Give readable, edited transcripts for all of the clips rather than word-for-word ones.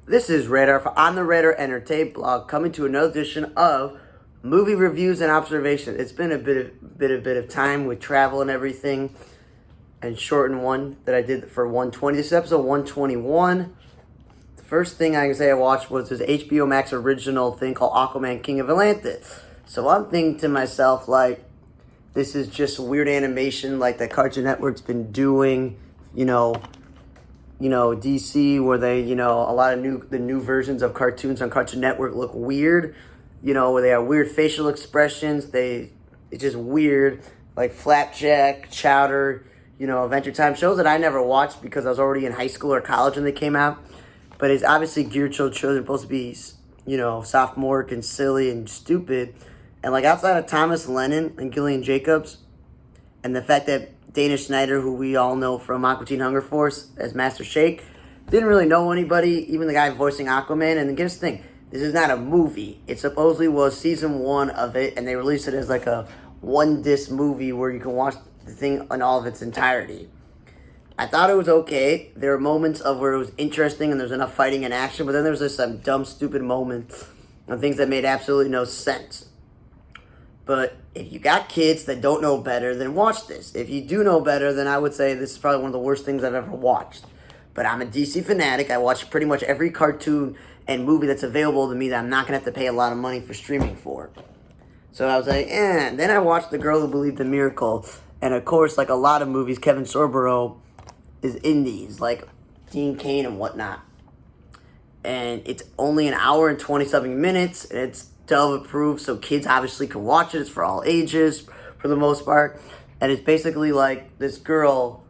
This is Radar for On the Radar Entertain blog, coming to another edition of movie reviews and observation. It's been a bit of time with travel and everything, and shortened one that I did for 120. This is episode 121. The first thing I can say I watched was this HBO Max original thing called Aquaman, King of Atlantis. So I'm thinking to myself, like, this is just weird animation like that Cartoon Network's been doing, DC, where they, a lot of the new versions of cartoons on Cartoon Network look weird, where they have weird facial expressions. It's just weird, like Flapjack, Chowder, Adventure Time, shows that I never watched because I was already in high school or college when they came out. But it's obviously geared towards children, supposed to be, sophomoric and silly and stupid. And like outside of Thomas Lennon and Gillian Jacobs, and the fact that Dana Schneider, who we all know from Aqua Teen Hunger Force as Master Shake, didn't really know anybody, even the guy voicing Aquaman. And here's the thing, this is not a movie. It supposedly was season 1 of it, and they released it as like a one-disc movie where you can watch the thing in all of its entirety. I thought it was okay. There were moments of where it was interesting and there's enough fighting and action, but then there was just some dumb, stupid moments and things that made absolutely no sense. But if you got kids that don't know better, then watch this. If you do know better, then I would say this is probably one of the worst things I've ever watched. But I'm a DC fanatic. I watch pretty much every cartoon and movie that's available to me that I'm not going to have to pay a lot of money for streaming for. So I was like, eh. Then I watched The Girl Who Believed in Miracles. And of course, like a lot of movies, Kevin Sorbo is in these, like Dean Cain and whatnot. And it's only an hour and 20-something minutes, and it's Dove approved, so kids obviously can watch it. It's for all ages, for the most part. And it's basically like this girl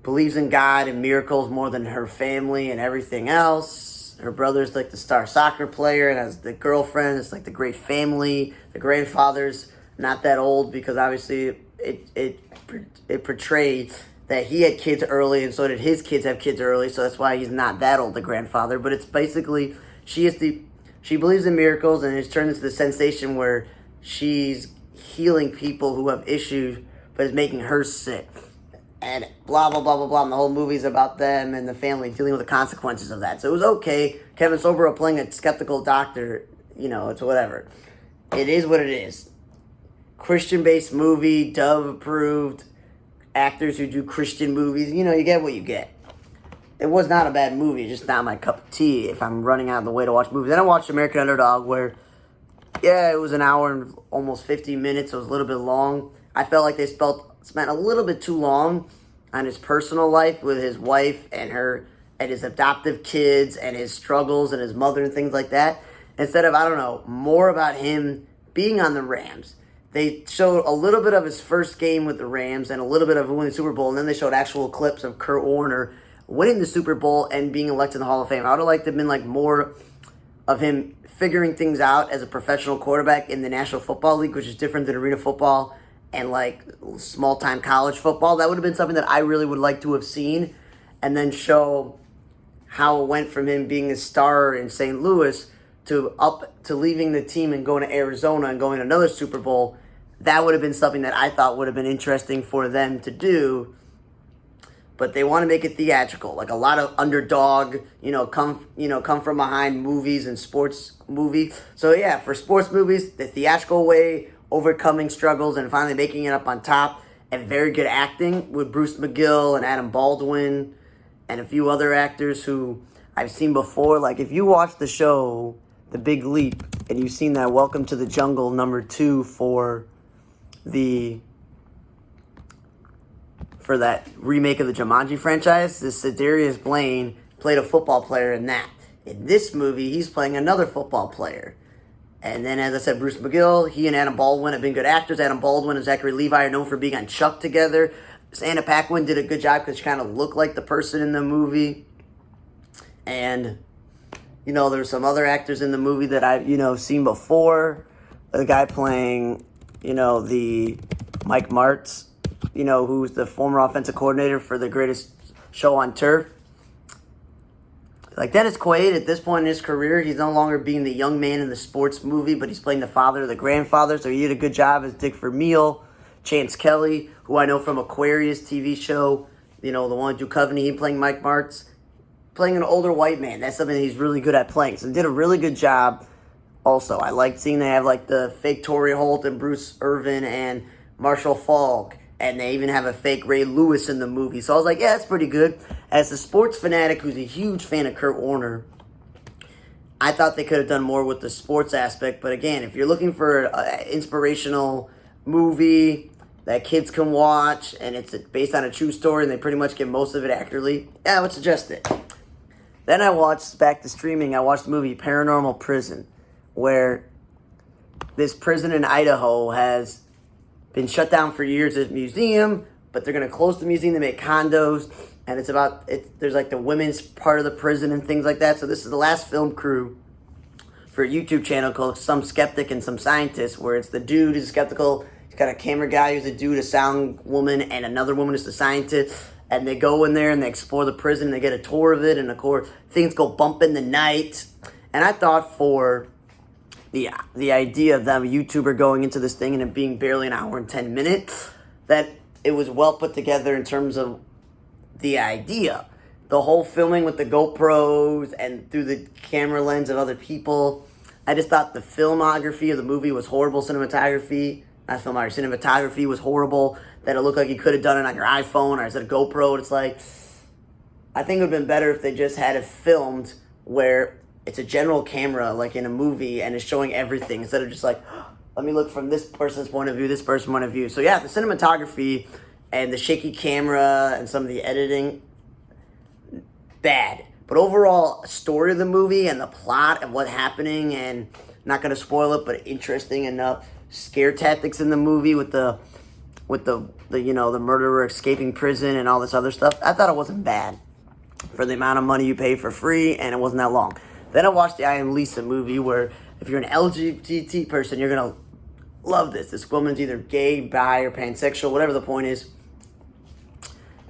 believes in God and miracles more than her family and everything else. Her brother's like the star soccer player, and as the girlfriend, it's like the great family. The grandfather's not that old because obviously it portrayed that he had kids early, and so did his kids have kids early, so that's why he's not that old, the grandfather. But it's basically, she believes in miracles, and it's turned into the sensation where she's healing people who have issues, but it's making her sick. And blah, blah, blah, blah, blah. And the whole movie's about them and the family dealing with the consequences of that. So it was okay. Kevin Sorbo playing a skeptical doctor, it's whatever. It is what it is. Christian-based movie, Dove approved. Actors who do Christian movies, you get what you get. It was not a bad movie, it's just not my cup of tea if I'm running out of the way to watch movies. Then I watched American Underdog, where, it was an hour and almost 50 minutes. It was a little bit long. I felt like they spent a little bit too long on his personal life with his wife and his adoptive kids and his struggles and his mother and things like that. Instead of, more about him being on the Rams. They showed a little bit of his first game with the Rams and a little bit of winning the Super Bowl, and then they showed actual clips of Kurt Warner winning the Super Bowl and being elected in the Hall of Fame. I would have liked to have been more of him figuring things out as a professional quarterback in the National Football League, which is different than arena football and small-time college football. That would have been something that I really would like to have seen, and then show how it went from him being a star in St. Louis to leaving the team and going to Arizona and going to another Super Bowl. That would have been something that I thought would have been interesting for them to do. But they want to make it theatrical, like a lot of Underdog, come from behind movies and sports movies. So yeah, for sports movies, the theatrical way, overcoming struggles and finally making it up on top, and very good acting with Bruce McGill and Adam Baldwin and a few other actors who I've seen before. Like if you watch the show The Big Leap and you've seen that Welcome to the Jungle #2 for that remake of the Jumanji franchise, this Cedarius Blaine played a football player in that. In this movie, he's playing another football player. And then, as I said, Bruce McGill, he and Adam Baldwin have been good actors. Adam Baldwin and Zachary Levi are known for being on Chuck together. Anna Paquin did a good job because she kind of looked like the person in the movie. And, there's some other actors in the movie that I've, seen before. The guy playing, the Mike Martz, who's the former offensive coordinator for the greatest show on turf. Like Dennis Quaid, at this point in his career, he's no longer being the young man in the sports movie, but he's playing the father or the grandfather, so he did a good job as Dick Vermeil. Chance Kelly, who I know from Aquarius TV show, the one who do Covenant, he playing Mike Martz. playing an older white man. That's something he's really good at playing. So they did a really good job. Also, I liked seeing they have like the fake Torrey Holt and Bruce Irvin and Marshall Falk. And they even have a fake Ray Lewis in the movie. So I was like, yeah, that's pretty good. As a sports fanatic who's a huge fan of Kurt Warner, I thought they could have done more with the sports aspect. But again, if you're looking for an inspirational movie that kids can watch, and it's based on a true story, and they pretty much get most of it accurately, yeah, I would suggest it. Then I watched, back to streaming, I watched the movie Paranormal Prison, where this prison in Idaho has been shut down for years as a museum, but they're going to close the museum to make condos, and it's about, there's like the women's part of the prison and things like that. So this is the last film crew for a YouTube channel called Some Skeptic and Some Scientist, where it's the dude who's skeptical, he's got a camera guy who's a dude, a sound woman, and another woman is the scientist, and they go in there and they explore the prison, and they get a tour of it, and of course things go bump in the night. And I thought for the idea of them, a YouTuber going into this thing and it being barely an hour and 10 minutes, that it was well put together in terms of the idea. The whole filming with the GoPros and through the camera lens of other people. I just thought the filmography of the movie was horrible. Cinematography was horrible. That it looked like you could have done it on your iPhone or instead of GoPro. It's like, I think it would have been better if they just had it filmed where it's a general camera, like in a movie, and it's showing everything, instead of just like, let me look from this person's point of view, this person's point of view. So yeah, the cinematography and the shaky camera and some of the editing, bad. But overall, story of the movie and the plot and what's happening, and not going to spoil it, but interesting enough. Scare tactics in the movie with the the murderer escaping prison and all this other stuff. I thought it wasn't bad for the amount of money you pay for free, and it wasn't that long. Then I watched the I Am Lisa movie, where if you're an LGBT person, you're going to love this. This woman's either gay, bi, or pansexual, whatever the point is.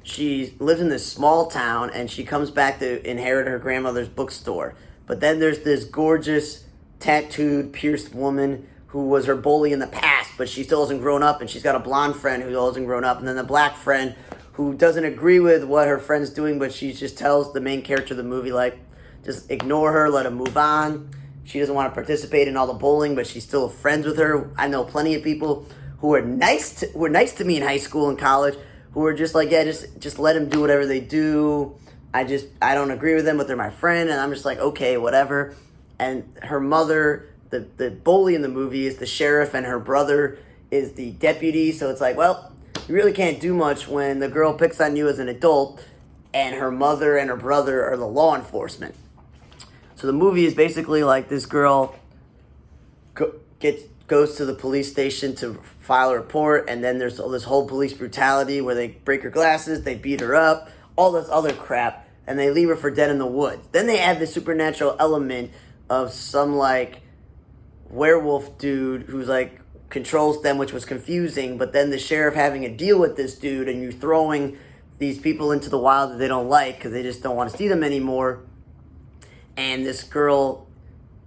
She lives in this small town, and she comes back to inherit her grandmother's bookstore. But then there's this gorgeous, tattooed, pierced woman who was her bully in the past, but she still hasn't grown up, and she's got a blonde friend who hasn't grown up, and then the black friend who doesn't agree with what her friend's doing, but she just tells the main character of the movie, like, just ignore her, let her move on. She doesn't want to participate in all the bullying, but she's still friends with her. I know plenty of people who were nice to me in high school and college, who were just like, yeah, just let them do whatever they do. I don't agree with them, but they're my friend, and I'm just like, okay, whatever. And her mother, the bully in the movie, is the sheriff, and her brother is the deputy. So it's like, well, you really can't do much when the girl picks on you as an adult, and her mother and her brother are the law enforcement. So the movie is basically like this girl goes to the police station to file a report, and then there's all this whole police brutality where they break her glasses, they beat her up, all this other crap, and they leave her for dead in the woods. Then they add the supernatural element of some like werewolf dude who's like controls them, which was confusing, but then the sheriff having a deal with this dude, and you throwing these people into the wild that they don't like because they just don't want to see them anymore. And this girl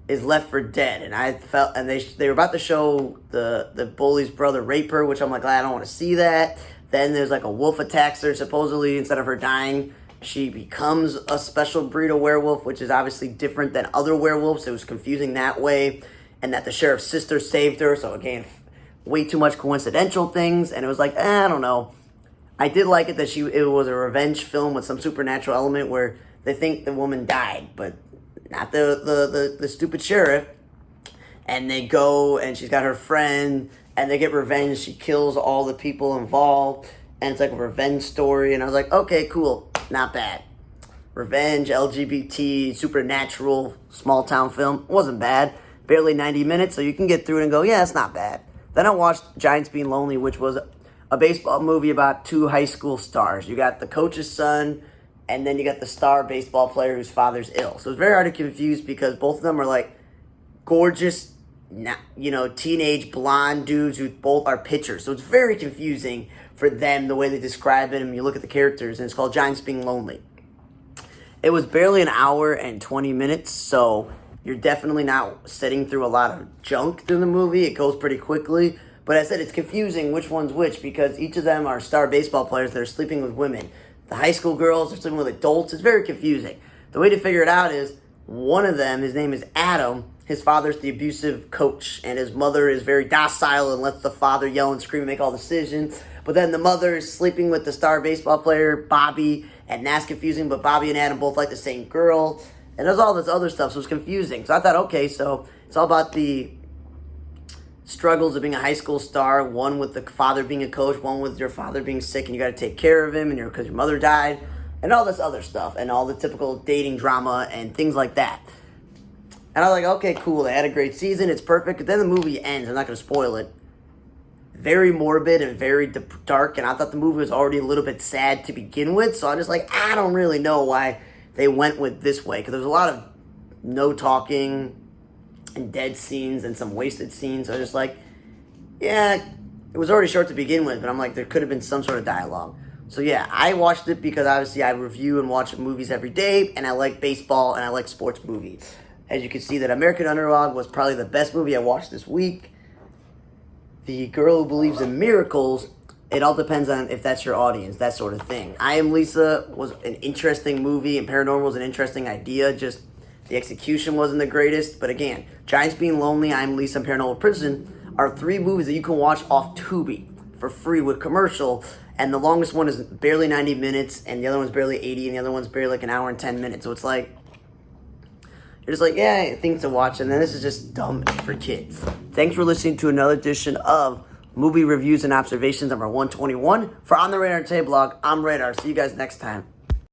is left for dead, and I felt, and they were about to show the bully's brother rape her, which I'm like, I don't want to see that. Then there's like a wolf attacks her, supposedly instead of her dying, she becomes a special breed of werewolf, which is obviously different than other werewolves. It was confusing that way, and that the sheriff's sister saved her. So again, way too much coincidental things, and it was like, I don't know. I did like it that it was a revenge film with some supernatural element where they think the woman died, but not the stupid sheriff. And they go, and she's got her friend, and they get revenge. She kills all the people involved, and it's like a revenge story. And I was like, okay, cool, not bad. Revenge, LGBT, supernatural, small town film, wasn't bad. Barely 90 minutes, so you can get through it and go, yeah, it's not bad. Then I watched Giants Being Lonely, which was a baseball movie about two high school stars. You got the coach's son, and then you got the star baseball player whose father's ill. So it's very hard to confuse because both of them are like gorgeous, teenage blonde dudes who both are pitchers. So it's very confusing for them, the way they describe it, and you look at the characters, and it's called Giants Being Lonely. It was barely an hour and 20 minutes, so you're definitely not sitting through a lot of junk through the movie. It goes pretty quickly. But I said it's confusing which one's which because each of them are star baseball players that are sleeping with women. The high school girls are sleeping with adults. It's very confusing. The way to figure it out is one of them, his name is Adam. His father's the abusive coach, and his mother is very docile and lets the father yell and scream and make all decisions. But then the mother is sleeping with the star baseball player, Bobby, and that's confusing, but Bobby and Adam both like the same girl. And there's all this other stuff, so it's confusing. So I thought, okay, so it's all about the struggles of being a high school star, one with the father being a coach, one with your father being sick and you got to take care of him and because your mother died, and all this other stuff, and all the typical dating drama and things like that. And I was like, okay, cool, they had a great season, it's perfect. But then the movie ends, I'm not going to spoil it. Very morbid and very dark, and I thought the movie was already a little bit sad to begin with, so I'm just like, I don't really know why they went with this way, because there's a lot of no talking and dead scenes and some wasted scenes. So I was just like, yeah, it was already short to begin with, but I'm like, there could have been some sort of dialogue. So yeah, I watched it because obviously I review and watch movies every day, and I like baseball and I like sports movies. As you can see, that American Underdog was probably the best movie I watched this week. The Girl Who Believes in Miracles, it all depends on if that's your audience, that sort of thing. I Am Lisa was an interesting movie, and Paranormal was an interesting idea, just the execution wasn't the greatest. But again, Giants Being Lonely, I Am Lisa, and Paranormal Prison are 3 movies that you can watch off Tubi for free with commercial. And the longest one is barely 90 minutes, and the other one's barely 80, and the other one's barely like an hour and 10 minutes. So it's like, you're just like, yeah, things to watch, and then this is just dumb for kids. Thanks for listening to another edition of Movie Reviews and Observations number 121. For On the Radar Today blog, I'm Radar. See you guys next time.